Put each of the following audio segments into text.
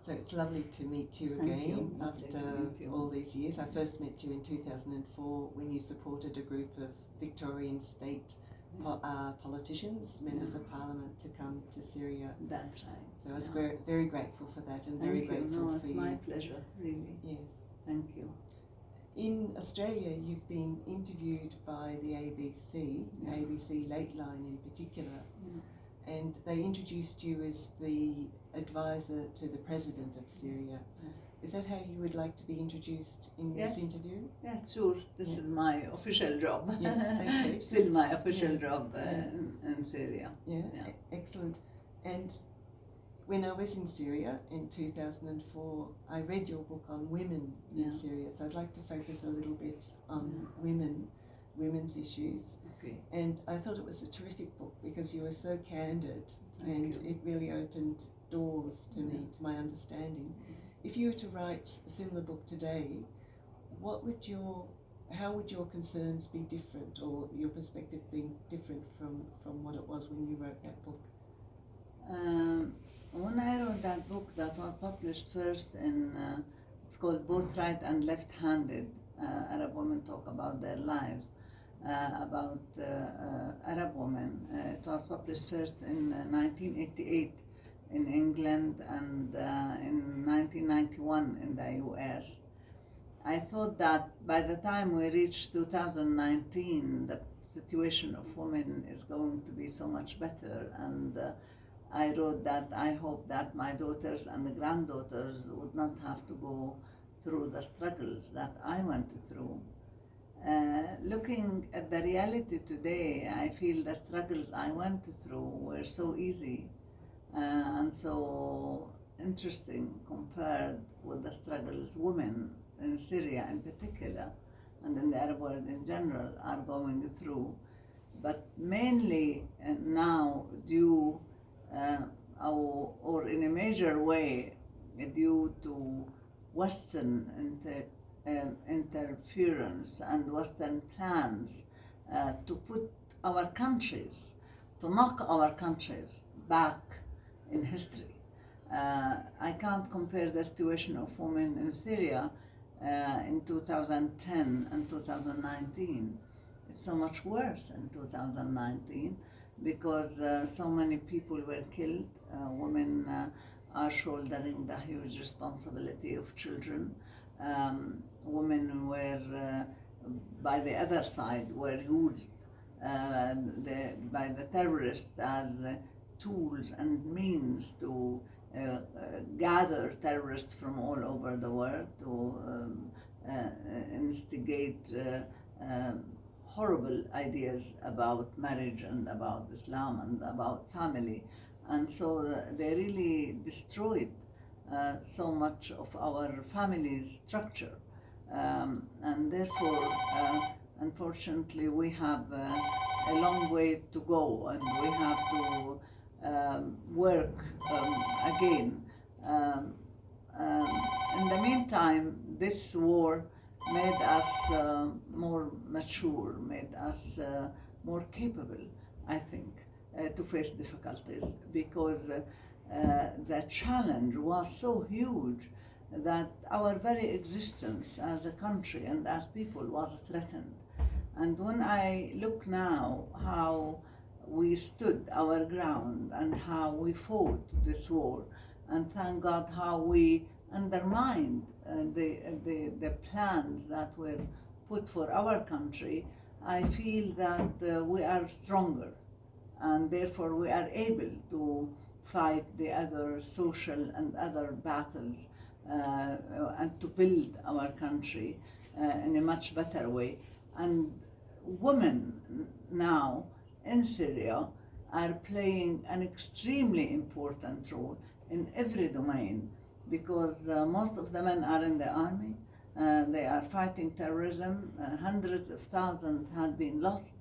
So it's lovely to meet you Thank again you. after Lovely to meet you. all these years. I first met you in 2004 when you supported a group of Victorian state politicians, members of parliament, to come to Syria. That's right. So I was very grateful for that, and very grateful No, for it's you. my pleasure, really. Yes. Thank you. In Australia, you've been interviewed by the ABC, the ABC Late Line in particular, and they introduced you as the advisor to the President of Syria. Yes. Is that how you would like to be introduced in this interview? Yes, sure. This is my official job. Okay. Still my official job in Syria. Excellent. And when I was in Syria in 2004, I read your book on women in Syria. So I'd like to focus a little bit on women's issues. Okay. And I thought it was a terrific book because you were so candid. Thank you. It really opened doors to me, to my understanding. If you were to write a similar book today, how would your concerns be different, or your perspective be different from what it was when you wrote that book? When I wrote that book that was published first it's called Both Right and Left-Handed, Arab Women Talk About Their Lives, about Arab women. It was published first in 1988 in England and in 1991 in the US. I thought that by the time we reach 2019, the situation of women is going to be so much better, and I wrote that I hope that my daughters and the granddaughters would not have to go through the struggles that I went through. Looking at the reality today, I feel the struggles I went through were so easy and so interesting compared with the struggles women in Syria in particular and in the Arab world in general are going through. But mainly now due or in a major way due to Western interference and Western plans to put our countries, to knock our countries back in history. I can't compare the situation of women in Syria in 2010 and 2019. It's so much worse in 2019 because so many people were killed. Women are shouldering the huge responsibility of children. Women were, by the other side, were used by the terrorists as tools and means to gather terrorists from all over the world to instigate horrible ideas about marriage and about Islam and about family. And so they really destroyed so much of our family structure. And therefore, unfortunately, we have a long way to go, and we have to work again. In the meantime, this war made us more mature, made us more capable, I think, to face difficulties, because the challenge was so huge that our very existence as a country and as people was threatened. And when I look now how we stood our ground and how we fought this war, and thank God how we undermined the plans that were put for our country, I feel that we are stronger, and therefore we are able to fight the other social and other battles and to build our country in a much better way. And women now in Syria are playing an extremely important role in every domain, because most of the men are in the army, they are fighting terrorism, hundreds of thousands have been lost,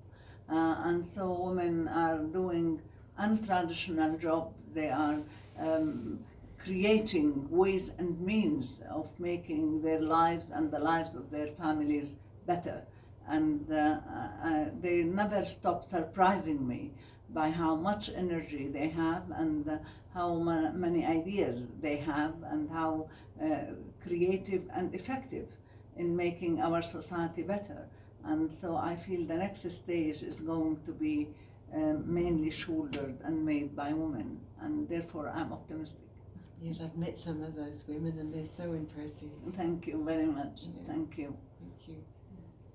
and so women are doing untraditional jobs. They are creating ways and means of making their lives and the lives of their families better. And they never stop surprising me by how much energy they have and how many ideas they have and how creative and effective in making our society better. And so I feel the next stage is going to be mainly shouldered and made by women, and therefore I'm optimistic. Yes, I've met some of those women and they're so impressive. Thank you very much. Yeah. Thank you. Thank you.